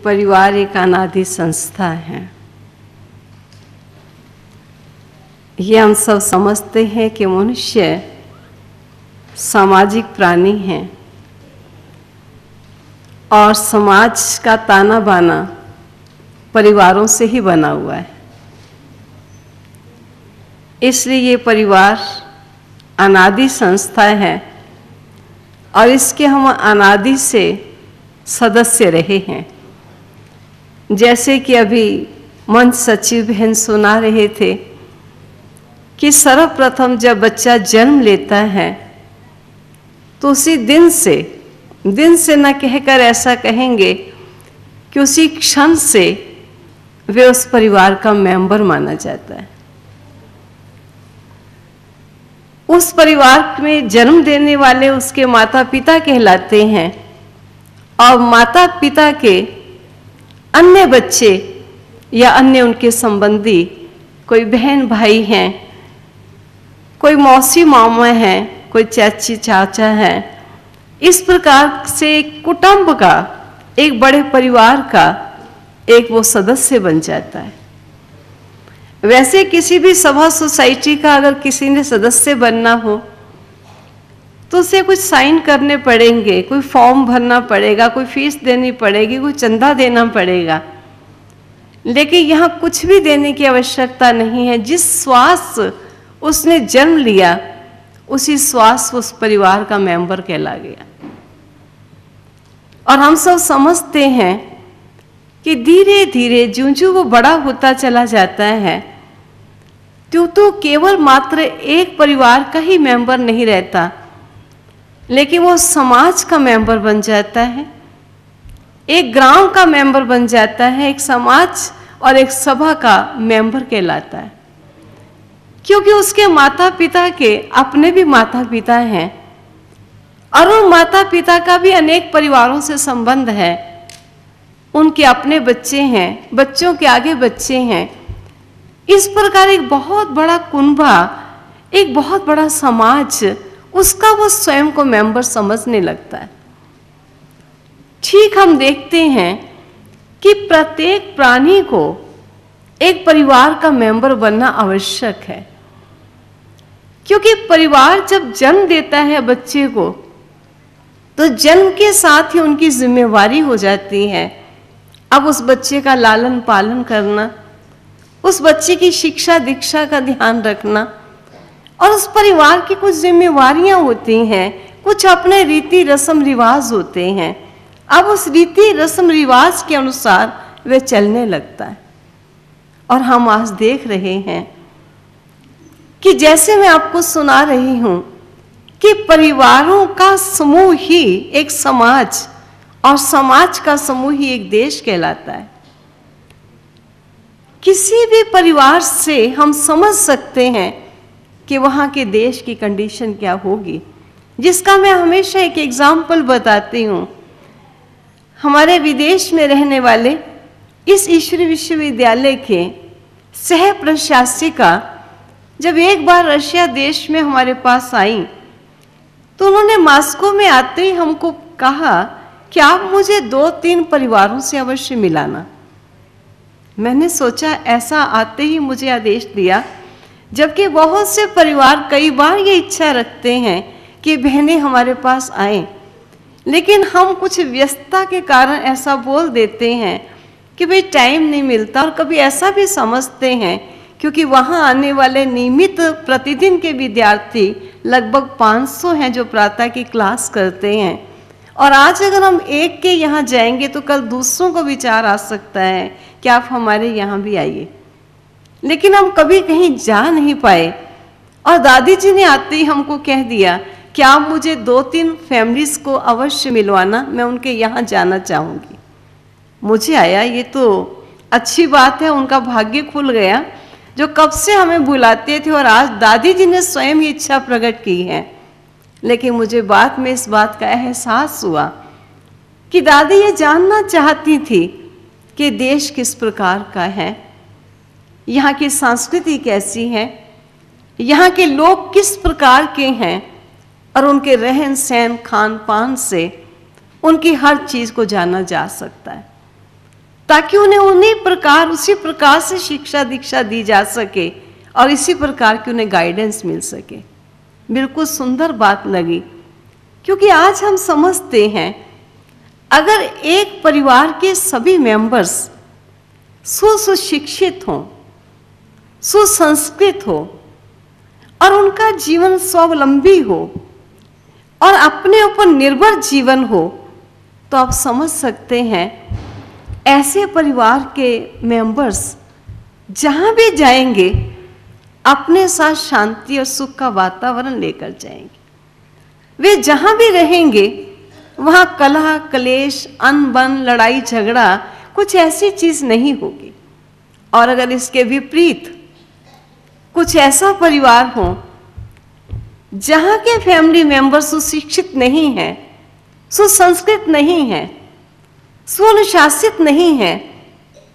परिवार एक अनादि संस्था है। ये हम सब समझते हैं कि मनुष्य सामाजिक प्राणी हैं और समाज का ताना बाना परिवारों से ही बना हुआ है। इसलिए ये परिवार अनादि संस्था है और इसके हम अनादि से सदस्य रहे हैं। जैसे कि अभी मंच सचिव बहन सुना रहे थे कि सर्वप्रथम जब बच्चा जन्म लेता है तो उसी दिन से न कहकर ऐसा कहेंगे कि उसी क्षण से वे उस परिवार का मेंबर माना जाता है। उस परिवार में जन्म देने वाले उसके माता पिता कहलाते हैं और माता पिता के अन्य बच्चे या अन्य उनके संबंधी, कोई बहन भाई हैं, कोई मौसी मामा हैं, कोई चाची चाचा हैं, इस प्रकार से एक कुटुंब का, एक बड़े परिवार का एक वो सदस्य बन जाता है। वैसे किसी भी सभा सोसाइटी का अगर किसी ने सदस्य बनना हो तो उसे कुछ साइन करने पड़ेंगे, कोई फॉर्म भरना पड़ेगा, कोई फीस देनी पड़ेगी, कोई चंदा देना पड़ेगा। लेकिन यहाँ कुछ भी देने की आवश्यकता नहीं है। जिस श्वास उसने जन्म लिया उसी श्वास उस परिवार का मेंबर कहला गया। और हम सब समझते हैं कि धीरे धीरे ज्यों-ज्यों वो बड़ा होता चला जाता है त्यों तो केवल मात्र एक परिवार का ही मेंबर नहीं रहता, लेकिन वो समाज का मेंबर बन जाता है, एक ग्राम का मेंबर बन जाता है, एक समाज और एक सभा का मेंबर कहलाता है। क्योंकि उसके माता पिता के अपने भी माता पिता हैं और उन माता पिता का भी अनेक परिवारों से संबंध है। उनके अपने बच्चे हैं, बच्चों के आगे बच्चे हैं। इस प्रकार एक बहुत बड़ा कुनबा, एक बहुत बड़ा समाज, उसका वो स्वयं को मेंबर समझने लगता है। ठीक हम देखते हैं कि प्रत्येक प्राणी को एक परिवार का मेंबर बनना आवश्यक है, क्योंकि परिवार जब जन्म देता है बच्चे को तो जन्म के साथ ही उनकी जिम्मेवारी हो जाती है अब उस बच्चे का लालन पालन करना, उस बच्चे की शिक्षा दीक्षा का ध्यान रखना। और उस परिवार की कुछ जिम्मेवारियां होती हैं, कुछ अपने रीति रस्म रिवाज होते हैं। अब उस रीति रस्म रिवाज के अनुसार वे चलने लगता है। और हम आज देख रहे हैं कि जैसे मैं आपको सुना रही हूं कि परिवारों का समूह ही एक समाज और समाज का समूह ही एक देश कहलाता है। किसी भी परिवार से हम समझ सकते हैं कि वहाँ के देश की कंडीशन क्या होगी, जिसका मैं हमेशा एक एग्जाम्पल बताती हूँ। हमारे विदेश में रहने वाले इस ईश्वरीय विश्वविद्यालय के सह प्रशासिका जब एक बार रशिया देश में हमारे पास आई तो उन्होंने मॉस्को में आते ही हमको कहा कि आप मुझे 2-3 परिवारों से अवश्य मिलाना। मैंने सोचा ऐसा आते ही मुझे आदेश दिया, जबकि बहुत से परिवार कई बार ये इच्छा रखते हैं कि बहनें हमारे पास आएं, लेकिन हम कुछ व्यस्तता के कारण ऐसा बोल देते हैं कि भाई टाइम नहीं मिलता। और कभी ऐसा भी समझते हैं क्योंकि वहाँ आने वाले नियमित प्रतिदिन के विद्यार्थी लगभग 500 हैं जो प्रातः की क्लास करते हैं, और आज अगर हम एक के यहाँ जाएंगे तो कल दूसरों को विचार आ सकता है कि आप हमारे यहाँ भी आइए। लेकिन हम कभी कहीं जा नहीं पाए और दादी जी ने आते ही हमको कह दिया कि आप मुझे 2-3 फैमिलीज को अवश्य मिलवाना, मैं उनके यहाँ जाना चाहूँगी। मुझे आया ये तो अच्छी बात है, उनका भाग्य खुल गया जो कब से हमें बुलाते थे और आज दादी जी ने स्वयं ही इच्छा प्रकट की है। लेकिन मुझे बाद में इस बात का एहसास हुआ कि दादी ये जानना चाहती थी कि देश किस प्रकार का है, यहाँ की संस्कृति कैसी है, यहाँ के लोग किस प्रकार के हैं, और उनके रहन सहन खान पान से उनकी हर चीज़ को जाना जा सकता है। ताकि उन्हें उसी प्रकार से शिक्षा दीक्षा दी जा सके और इसी प्रकार की उन्हें गाइडेंस मिल सके। बिल्कुल सुंदर बात लगी, क्योंकि आज हम समझते हैं अगर एक परिवार के सभी मेंबर्स सुशिक्षित हों, सुसंस्कृत हो और उनका जीवन स्वावलंबी हो और अपने ऊपर निर्भर जीवन हो, तो आप समझ सकते हैं ऐसे परिवार के मेंबर्स जहां भी जाएंगे अपने साथ शांति और सुख का वातावरण लेकर जाएंगे। वे जहां भी रहेंगे वहां कलह, क्लेश, अनबन, लड़ाई झगड़ा कुछ ऐसी चीज नहीं होगी। और अगर इसके विपरीत कुछ ऐसा परिवार हो जहां के फैमिली मेंबर सुशिक्षित नहीं है, सुसंस्कृत नहीं है, सुअनुशासित नहीं है,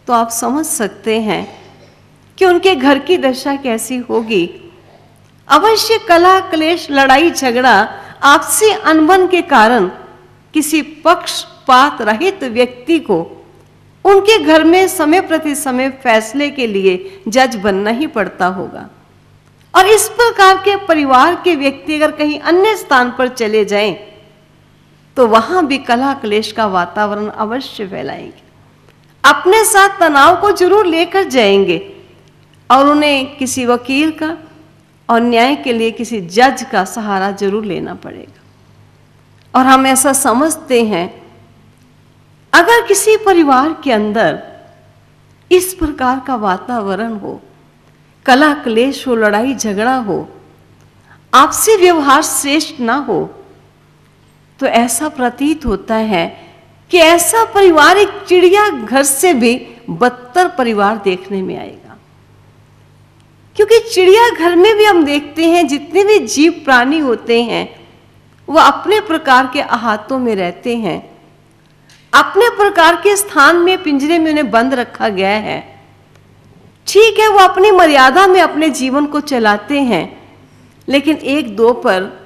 तो आप समझ सकते हैं कि उनके घर की दशा कैसी होगी। अवश्य कलह, क्लेश, लड़ाई झगड़ा, आपसी अनबन के कारण किसी पक्षपात रहित व्यक्ति को उनके घर में समय प्रति समय फैसले के लिए जज बनना ही पड़ता होगा। और इस प्रकार के परिवार के व्यक्ति अगर कहीं अन्य स्थान पर चले जाएं, तो वहां भी कलह क्लेश का वातावरण अवश्य फैलाएंगे। अपने साथ तनाव को जरूर लेकर जाएंगे और उन्हें किसी वकील का और न्याय के लिए किसी जज का सहारा जरूर लेना पड़ेगा। और हम ऐसा समझते हैं अगर किसी परिवार के अंदर इस प्रकार का वातावरण हो, कलह क्लेश हो, लड़ाई झगड़ा हो, आपसी व्यवहार श्रेष्ठ ना हो, तो ऐसा प्रतीत होता है कि ऐसा परिवार एक चिड़िया घर से भी बदतर परिवार देखने में आएगा। क्योंकि चिड़िया घर में भी हम देखते हैं जितने भी जीव प्राणी होते हैं वह अपने प्रकार के अहातों में रहते हैं, अपने प्रकार के स्थान में पिंजरे में उन्हें बंद रखा गया है। ठीक है, वो अपनी मर्यादा में अपने जीवन को चलाते हैं, लेकिन एक दो पर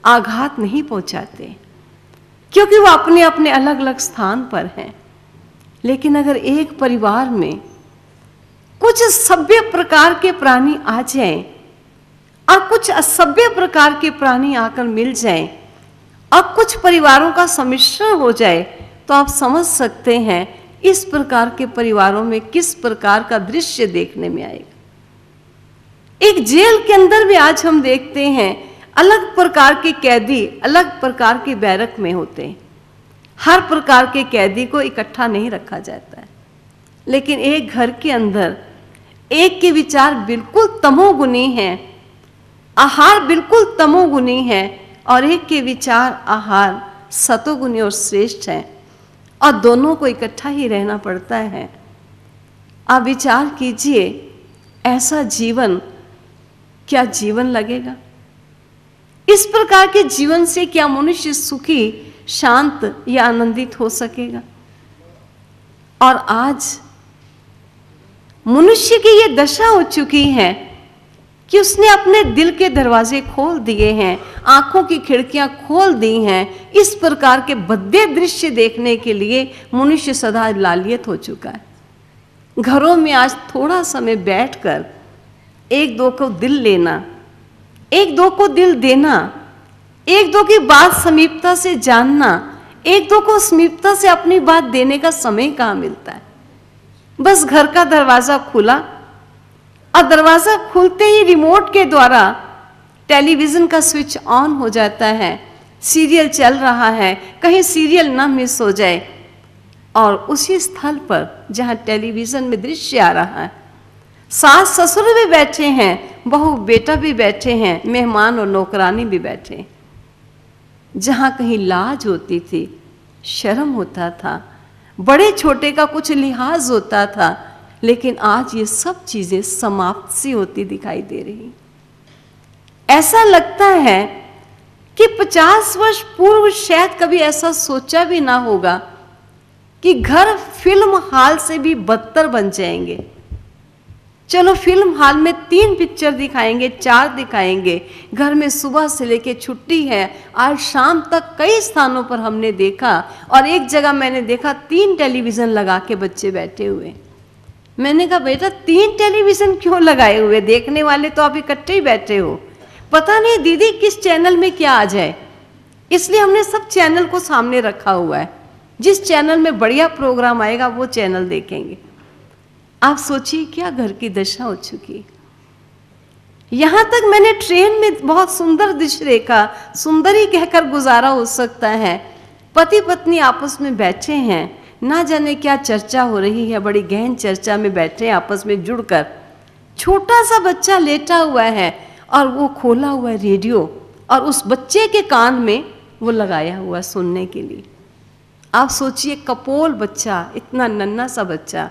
आघात नहीं पहुंचाते, क्योंकि वो अपने अपने अलग अलग स्थान पर हैं। लेकिन अगर एक परिवार में कुछ सभ्य प्रकार के प्राणी आ जाएं और कुछ असभ्य प्रकार के प्राणी आकर मिल जाएं और कुछ परिवारों का सम्मिश्रण हो जाए, तो आप समझ सकते हैं इस प्रकार के परिवारों में किस प्रकार का दृश्य देखने में आएगा। एक जेल के अंदर भी आज हम देखते हैं अलग प्रकार के कैदी अलग प्रकार के बैरक में होते हैं। हर प्रकार के कैदी को इकट्ठा नहीं रखा जाता है, लेकिन एक घर के अंदर एक के विचार बिल्कुल तमोगुनी हैं, आहार बिल्कुल तमोगुनी है, और एक के विचार आहार सतोगुनी और श्रेष्ठ है, और दोनों को इकट्ठा ही रहना पड़ता है। आप विचार कीजिए ऐसा जीवन क्या जीवन लगेगा? इस प्रकार के जीवन से क्या मनुष्य सुखी, शांत या आनंदित हो सकेगा? और आज मनुष्य की ये दशा हो चुकी है कि उसने अपने दिल के दरवाजे खोल दिए हैं, आंखों की खिड़कियां खोल दी हैं। इस प्रकार के भद्दे दृश्य देखने के लिए मनुष्य सदा लालियत हो चुका है। घरों में आज थोड़ा समय बैठकर एक दो को दिल लेना, एक दो को दिल देना, एक दो की बात समीपता से जानना, एक दो को समीपता से अपनी बात देने का समय कहाँ मिलता है? बस घर का दरवाजा खुला और दरवाजा खुलते ही रिमोट के द्वारा टेलीविजन का स्विच ऑन हो जाता है, सीरियल चल रहा है, कहीं सीरियल ना मिस हो जाए। और उसी स्थल पर जहां टेलीविजन में दृश्य आ रहा है, सास ससुर भी बैठे हैं, बहू बेटा भी बैठे हैं, मेहमान और नौकरानी भी बैठे हैं। जहां कहीं लाज होती थी, शर्म होता था, बड़े छोटे का कुछ लिहाज होता था, लेकिन आज ये सब चीजें समाप्त सी होती दिखाई दे रही। ऐसा लगता है कि 50 वर्ष पूर्व शायद कभी ऐसा सोचा भी ना होगा कि घर फिल्म हॉल से भी बदतर बन जाएंगे। चलो फिल्म हॉल में 3 पिक्चर दिखाएंगे, 4 दिखाएंगे, घर में सुबह से लेके छुट्टी है, आज शाम तक कई स्थानों पर हमने देखा, और एक जगह मैंने देखा 3 टेलीविज़न लगा के बच्चे बैठे हुए। मैंने कहा बेटा 3 टेलीविज़न क्यों लगाए हुए, देखने वाले तो आप इकट्ठे ही बैठे हो, पता नहीं दीदी किस चैनल में क्या आ जाए, इसलिए हमने सब चैनल को सामने रखा हुआ है, जिस चैनल में बढ़िया प्रोग्राम आएगा वो चैनल देखेंगे। आप सोचिए क्या घर की दशा हो चुकी। यहां तक मैंने ट्रेन में बहुत सुंदर दृश्य देखा, सुंदरी कहकर गुजारा हो सकता है, पति पत्नी आपस में बैठे हैं, ना जाने क्या चर्चा हो रही है, बड़ी गहन चर्चा में बैठे आपस में जुड़कर, छोटा सा बच्चा लेटा हुआ है और वो खोला हुआ है रेडियो, और उस बच्चे के कान में वो लगाया हुआ सुनने के लिए। आप सोचिए कपोल बच्चा, इतना नन्हा सा बच्चा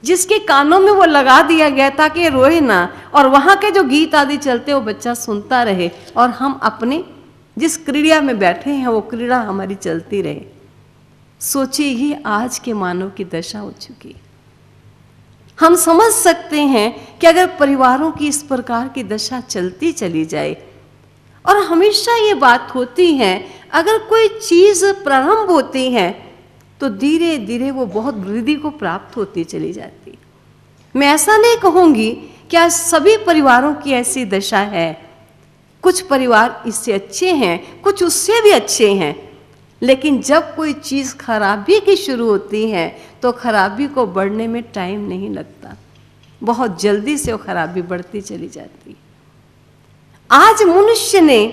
जिसके कानों में वो लगा दिया गया ताकि रोए ना, और वहाँ के जो गीत आदि चलते वो बच्चा सुनता रहे, और हम अपने जिस क्रीड़ा में बैठे हैं वो क्रीड़ा हमारी चलती रहे। सोचिए ये आज के मानव की दशा हो चुकी। हम समझ सकते हैं कि अगर परिवारों की इस प्रकार की दशा चलती चली जाए, और हमेशा ये बात होती है अगर कोई चीज़ प्रारंभ होती है तो धीरे धीरे वो बहुत वृद्धि को प्राप्त होती चली जाती। मैं ऐसा नहीं कहूँगी कि आज सभी परिवारों की ऐसी दशा है, कुछ परिवार इससे अच्छे हैं, कुछ उससे भी अच्छे हैं, लेकिन जब कोई चीज़ खराबी की शुरू होती है तो खराबी को बढ़ने में टाइम नहीं लगता, बहुत जल्दी से वो खराबी बढ़ती चली जाती। आज मनुष्य ने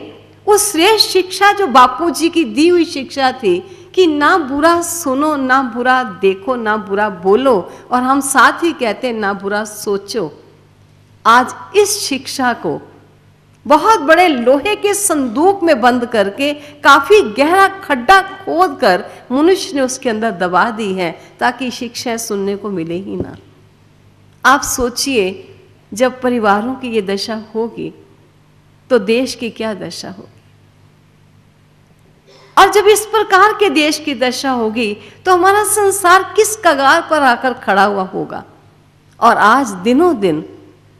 वो श्रेष्ठ शिक्षा जो बापूजी की दी हुई शिक्षा थी कि ना बुरा सुनो, ना बुरा देखो, ना बुरा बोलो, और हम साथ ही कहते हैं ना बुरा सोचो, आज इस शिक्षा को बहुत बड़े लोहे के संदूक में बंद करके काफी गहरा खड्डा खोद कर मनुष्य ने उसके अंदर दबा दी है ताकि शिक्षाएं सुनने को मिले ही ना। आप सोचिए जब परिवारों की ये दशा होगी तो देश की क्या दशा होगी, और जब इस प्रकार के देश की दशा होगी तो हमारा संसार किस कगार पर आकर खड़ा हुआ होगा। और आज दिनों दिन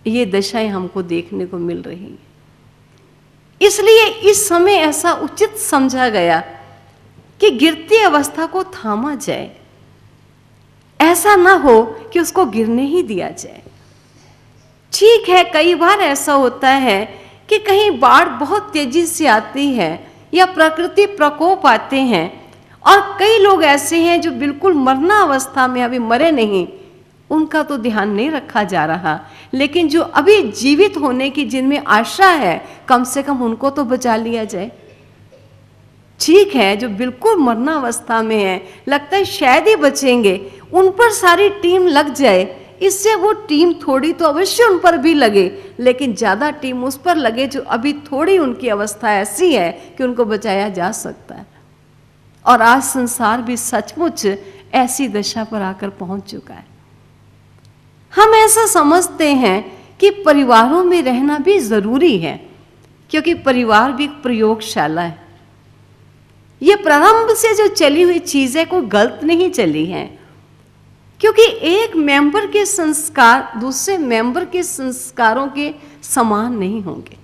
ये दशाएं हमको देखने को मिल रही हैं। इसलिए इस समय ऐसा उचित समझा गया कि गिरती अवस्था को थामा जाए, ऐसा ना हो कि उसको गिरने ही दिया जाए। ठीक है, कई बार ऐसा होता है कि कहीं बाढ़ बहुत तेजी से आती है या प्रकृति प्रकोप आते हैं, और कई लोग ऐसे हैं जो बिल्कुल मरना अवस्था में अभी मरे नहीं, उनका तो ध्यान नहीं रखा जा रहा, लेकिन जो अभी जीवित होने की जिनमें आशा है कम से कम उनको तो बचा लिया जाए। ठीक है, जो बिल्कुल मरना अवस्था में है, लगता है शायद ही बचेंगे, उन पर सारी टीम लग जाए, इससे वो टीम थोड़ी तो अवश्य उन पर भी लगे, लेकिन ज़्यादा टीम उस पर लगे जो अभी थोड़ी उनकी अवस्था ऐसी है कि उनको बचाया जा सकता है। और आज संसार भी सचमुच ऐसी दशा पर आकर पहुंच चुका है। हम ऐसा समझते हैं कि परिवारों में रहना भी ज़रूरी है, क्योंकि परिवार भी एक प्रयोगशाला है। ये प्रारंभ से जो चली हुई चीज़ें कोई गलत नहीं चली हैं, क्योंकि एक मेंबर के संस्कार दूसरे मेंबर के संस्कारों के समान नहीं होंगे।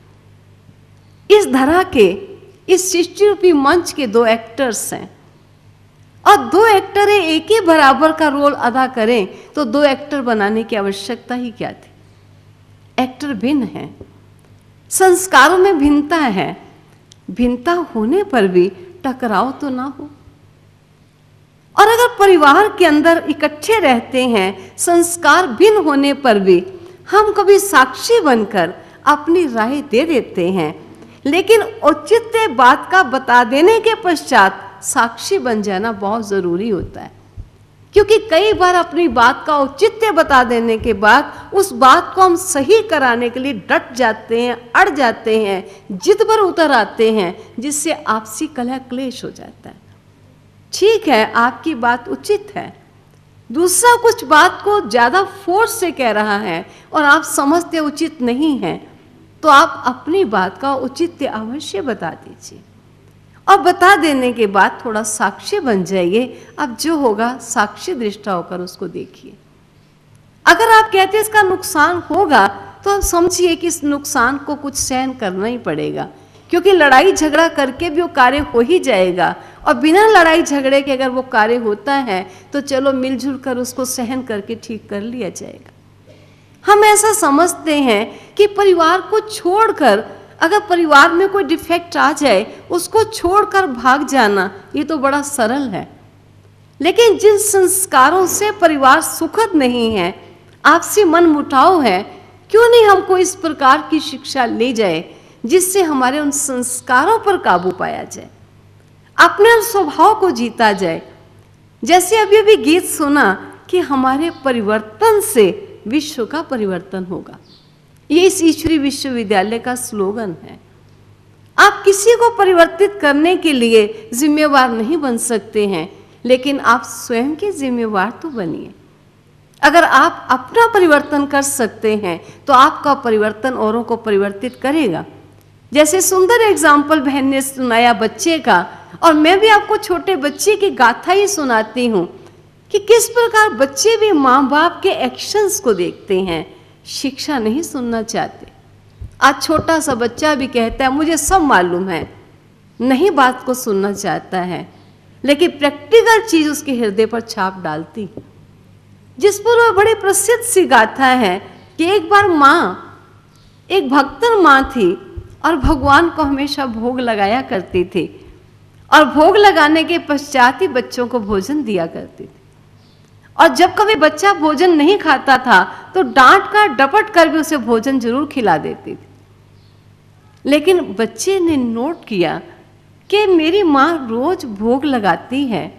इस धरा के इस सृष्टि रूपी मंच के 2 एक्टर्स हैं, और 2 एक्टर एक ही बराबर का रोल अदा करें तो 2 एक्टर बनाने की आवश्यकता ही क्या थी। एक्टर भिन्न हैं, संस्कारों में भिन्नता है, भिन्नता होने पर भी टकराव तो ना हो। और अगर परिवार के अंदर इकट्ठे रहते हैं, संस्कार भिन्न होने पर भी हम कभी साक्षी बनकर अपनी राय दे देते हैं, लेकिन औचित्य बात का बता देने के पश्चात साक्षी बन जाना बहुत ज़रूरी होता है। क्योंकि कई बार अपनी बात का औचित्य बता देने के बाद उस बात को हम सही कराने के लिए डट जाते हैं, अड़ जाते हैं, जिद पर उतर आते हैं, जिससे आपसी कलह क्लेश हो जाता है। ठीक है, आपकी बात उचित है, दूसरा कुछ बात को ज़्यादा फोर्स से कह रहा है और आप समझते उचित नहीं है, तो आप अपनी बात का औचित्य अवश्य बता दीजिए, और बता देने के बाद थोड़ा साक्षी बन जाइए। अब जो होगा साक्षी दृष्टा होकर उसको देखिए। अगर आप कहते हैं इसका नुकसान होगा, तो आप समझिए कि इस नुकसान को कुछ सहन करना ही पड़ेगा, क्योंकि लड़ाई झगड़ा करके भी वो कार्य हो ही जाएगा। और बिना लड़ाई झगड़े के अगर वो कार्य होता है तो चलो मिलजुल कर उसको सहन करके ठीक कर लिया जाएगा। हम ऐसा समझते हैं कि परिवार को छोड़कर, अगर परिवार में कोई डिफेक्ट आ जाए उसको छोड़कर भाग जाना, ये तो बड़ा सरल है। लेकिन जिन संस्कारों से परिवार सुखद नहीं है, आपसी मन मुटाव है, क्यों नहीं हमको इस प्रकार की शिक्षा ले जाए जिससे हमारे उन संस्कारों पर काबू पाया जाए, अपने स्वभाव को जीता जाए। जैसे अभी अभी गीत सुना कि हमारे परिवर्तन से विश्व का परिवर्तन होगा, ये इस ईश्वरीय विश्वविद्यालय का स्लोगन है। आप किसी को परिवर्तित करने के लिए जिम्मेवार नहीं बन सकते हैं, लेकिन आप स्वयं के जिम्मेवार तो बनिए। अगर आप अपना परिवर्तन कर सकते हैं तो आपका परिवर्तन औरों को परिवर्तित करेगा। जैसे सुंदर एग्जाम्पल बहन ने सुनाया बच्चे का, और मैं भी आपको छोटे बच्चे की गाथा ही सुनाती हूँ कि किस प्रकार बच्चे भी माँ बाप के एक्शंस को देखते हैं, शिक्षा नहीं सुनना चाहते। आज छोटा सा बच्चा भी कहता है मुझे सब मालूम है, नहीं बात को सुनना चाहता है, लेकिन प्रैक्टिकल चीज उसके हृदय पर छाप डालती। जिस पर वह बड़ी प्रसिद्ध सी गाथा है कि एक बार माँ, एक भक्तन माँ थी और भगवान को हमेशा भोग लगाया करती थी, और भोग लगाने के पश्चात ही बच्चों को भोजन दिया करती थी। और जब कभी बच्चा भोजन नहीं खाता था तो डांट कर डपट कर भी उसे भोजन जरूर खिला देती थी। लेकिन बच्चे ने नोट किया कि मेरी माँ रोज भोग लगाती है,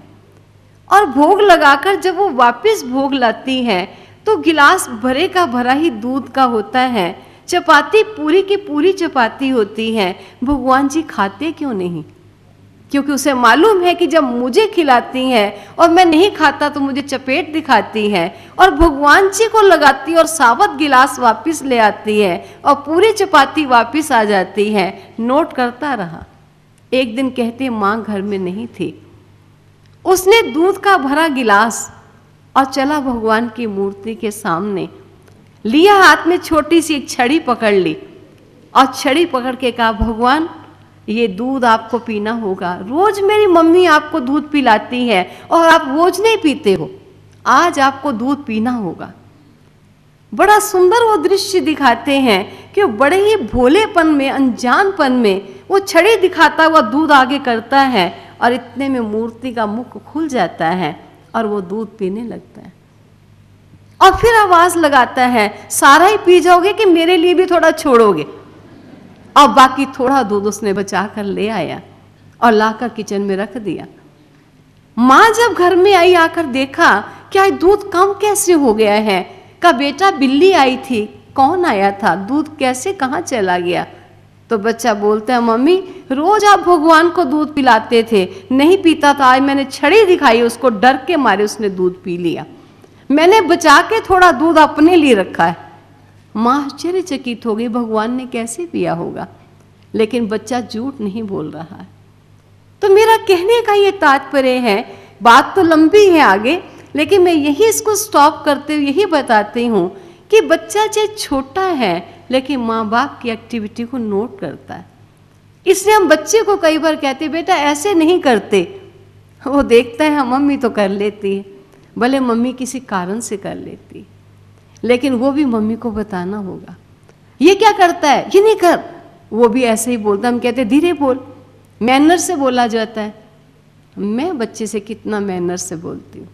और भोग लगाकर जब वो वापस भोग लाती है तो गिलास भरे का भरा ही दूध का होता है, चपाती पूरी की पूरी चपाती होती है, भगवान जी खाते क्यों नहीं? क्योंकि उसे मालूम है कि जब मुझे खिलाती है और मैं नहीं खाता तो मुझे चपेट दिखाती है, और भगवान जी को लगाती और साबुत गिलास वापस ले आती है और पूरी चपाती वापस आ जाती है। नोट करता रहा। एक दिन कहते माँ घर में नहीं थी, उसने दूध का भरा गिलास और चला भगवान की मूर्ति के सामने, लिया हाथ में छोटी सी एक छड़ी पकड़ ली और छड़ी पकड़ के कहा भगवान ये दूध आपको पीना होगा, रोज मेरी मम्मी आपको दूध पिलाती है और आप रोज नहीं पीते हो, आज आपको दूध पीना होगा। बड़ा सुंदर वो दृश्य दिखाते हैं कि बड़े ही भोलेपन में, अनजानपन में वो छड़ी दिखाता हुआ दूध आगे करता है, और इतने में मूर्ति का मुख खुल जाता है और वो दूध पीने लगता है। और फिर आवाज लगाता है सारा ही पी जाओगे कि मेरे लिए भी थोड़ा छोड़ोगे? और बाकी थोड़ा दूध उसने बचा कर ले आया और लाकर किचन में रख दिया। माँ जब घर में आई, आकर देखा क्या दूध कम कैसे हो गया है, का बेटा बिल्ली आई थी, कौन आया था, दूध कैसे कहाँ चला गया? तो बच्चा बोलता है मम्मी रोज आप भगवान को दूध पिलाते थे, नहीं पीता था, आज मैंने छड़ी दिखाई, उसको डर के मारे उसने दूध पी लिया, मैंने बचा के थोड़ा दूध अपने लिए रखा है। माँ आश्चर्यचकित हो गई, भगवान ने कैसे पिया होगा? लेकिन बच्चा झूठ नहीं बोल रहा है। तो मेरा कहने का ये तात्पर्य है, बात तो लंबी है आगे, लेकिन मैं यही इसको स्टॉप करते हुए यही बताती हूँ कि बच्चा चाहे छोटा है लेकिन माँ बाप की एक्टिविटी को नोट करता है। इसलिए हम बच्चे को कई बार कहते बेटा ऐसे नहीं करते, वो देखता है मम्मी तो कर लेती है, भले मम्मी किसी कारण से कर लेती है, लेकिन वो भी मम्मी को बताना होगा। ये क्या करता है, ये नहीं कर, वो भी ऐसे ही बोलता। हम कहते धीरे बोल, मैनर से बोला जाता है। मैं बच्चे से कितना मैनर से बोलती हूँ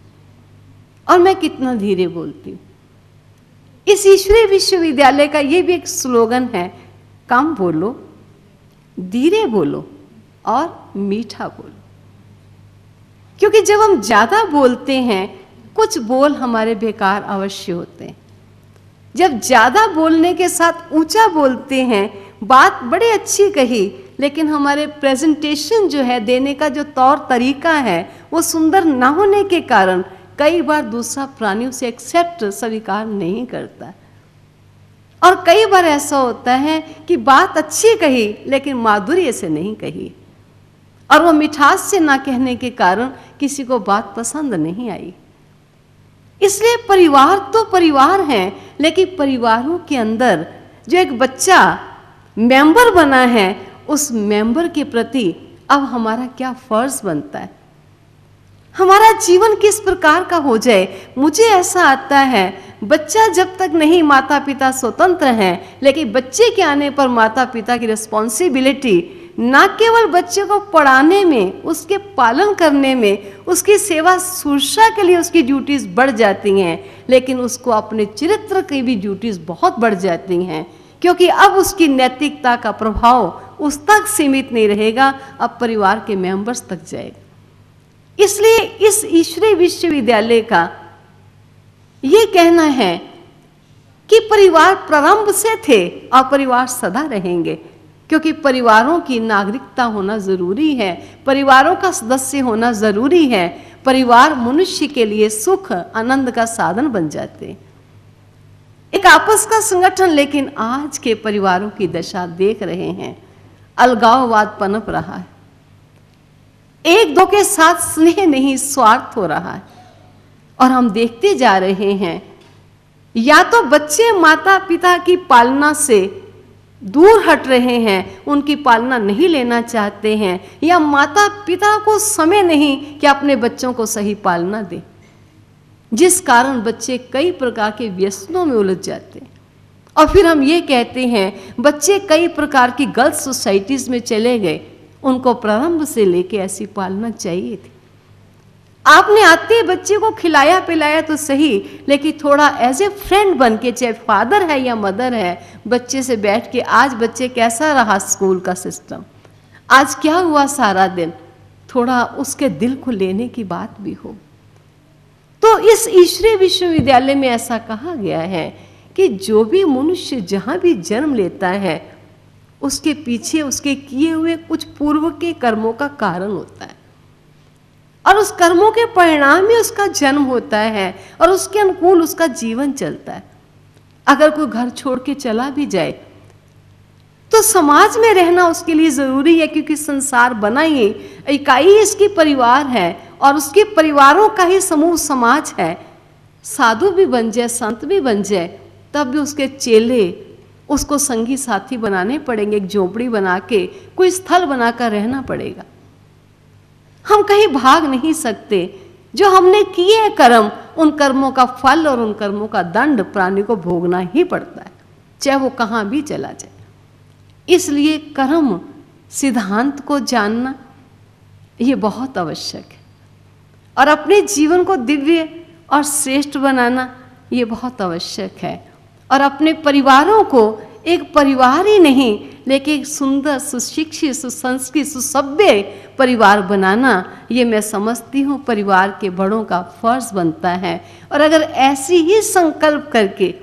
और मैं कितना धीरे बोलती हूँ। इस ईश्वरीय विश्वविद्यालय का ये भी एक स्लोगन है, कम बोलो, धीरे बोलो और मीठा बोलो। क्योंकि जब हम ज्यादा बोलते हैं कुछ बोल हमारे बेकार अवश्य होते हैं। जब ज्यादा बोलने के साथ ऊंचा बोलते हैं, बात बड़ी अच्छी कही, लेकिन हमारे प्रेजेंटेशन जो है, देने का जो तौर तरीका है वो सुंदर ना होने के कारण कई बार दूसरा प्राणी उसे एक्सेप्ट स्वीकार नहीं करता। और कई बार ऐसा होता है कि बात अच्छी कही लेकिन माधुर्य से नहीं कही, और वो मिठास से ना कहने के कारण किसी को बात पसंद नहीं आई। इसलिए परिवार तो परिवार है, लेकिन परिवारों के अंदर जो एक बच्चा मेंबर बना है, उस मेंबर के प्रति अब हमारा क्या फर्ज बनता है, हमारा जीवन किस प्रकार का हो जाए। मुझे ऐसा आता है, बच्चा जब तक नहीं, माता पिता स्वतंत्र हैं, लेकिन बच्चे के आने पर माता पिता की रिस्पॉन्सिबिलिटी ना केवल बच्चे को पढ़ाने में, उसके पालन करने में, उसकी सेवा शुश्रूषा के लिए उसकी ड्यूटीज बढ़ जाती हैं, लेकिन उसको अपने चरित्र की भी ड्यूटीज बहुत बढ़ जाती हैं, क्योंकि अब उसकी नैतिकता का प्रभाव उस तक सीमित नहीं रहेगा, अब परिवार के मेंबर्स तक जाएगा। इसलिए इस ईश्वरीय विश्वविद्यालय का ये कहना है कि परिवार प्रारंभ से थे और परिवार सदा रहेंगे, क्योंकि परिवारों की नागरिकता होना जरूरी है, परिवारों का सदस्य होना जरूरी है। परिवार मनुष्य के लिए सुख आनंद का साधन बन जाते हैं, एक आपस का संगठन। लेकिन आज के परिवारों की दशा देख रहे हैं, अलगाववाद पनप रहा है, एक दो के साथ स्नेह नहीं, स्वार्थ हो रहा है। और हम देखते जा रहे हैं, या तो बच्चे माता पिता की पालना से दूर हट रहे हैं, उनकी पालना नहीं लेना चाहते हैं, या माता पिता को समय नहीं कि अपने बच्चों को सही पालना दे, जिस कारण बच्चे कई प्रकार के व्यसनों में उलझ जाते हैं। और फिर हम ये कहते हैं बच्चे कई प्रकार की गलत सोसाइटीज में चले गए, उनको प्रारंभ से लेके ऐसी पालना चाहिए थी। आपने आते ही बच्चे को खिलाया पिलाया तो सही, लेकिन थोड़ा एज ए फ्रेंड बन के, चाहे फादर है या मदर है, बच्चे से बैठ के आज बच्चे कैसा रहा स्कूल का सिस्टम, आज क्या हुआ सारा दिन, थोड़ा उसके दिल को लेने की बात भी हो। तो इस ईश्वरीय विश्वविद्यालय में ऐसा कहा गया है कि जो भी मनुष्य जहाँ भी जन्म लेता है, उसके पीछे उसके किए हुए कुछ पूर्व के कर्मों का कारण होता है, और उस कर्मों के परिणाम में उसका जन्म होता है, और उसके अनुकूल उसका जीवन चलता है। अगर कोई घर छोड़ के चला भी जाए तो समाज में रहना उसके लिए जरूरी है, क्योंकि संसार बना ही इकाई इसकी परिवार है, और उसके परिवारों का ही समूह समाज है। साधु भी बन जाए, संत भी बन जाए, तब भी उसके चेले उसको संगी साथी बनाने पड़ेंगे, एक झोपड़ी बना के, कोई स्थल बनाकर रहना पड़ेगा। हम कहीं भाग नहीं सकते। जो हमने किए कर्म, उन कर्मों का फल और उन कर्मों का दंड प्राणी को भोगना ही पड़ता है, चाहे वो कहाँ भी चला जाए। इसलिए कर्म सिद्धांत को जानना ये बहुत आवश्यक है, और अपने जीवन को दिव्य और श्रेष्ठ बनाना ये बहुत आवश्यक है। और अपने परिवारों को एक परिवार ही नहीं, लेकिन एक सुंदर, सुशिक्षित, सुसंस्कृत, सुसभ्य परिवार बनाना, ये मैं समझती हूँ परिवार के बड़ों का फर्ज बनता है। और अगर ऐसी ही संकल्प करके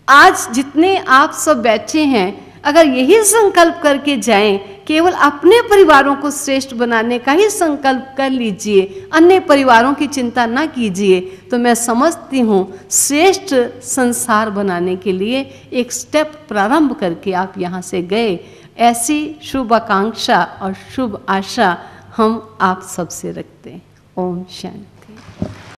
आज जितने आप सब बैठे हैं, अगर यही संकल्प करके जाएं, केवल अपने परिवारों को श्रेष्ठ बनाने का ही संकल्प कर लीजिए, अन्य परिवारों की चिंता ना कीजिए, तो मैं समझती हूँ श्रेष्ठ संसार बनाने के लिए एक स्टेप प्रारंभ करके आप यहाँ से गए। ऐसी शुभ आकांक्षा और शुभ आशा हम आप सबसे रखते हैं। ओम शांति।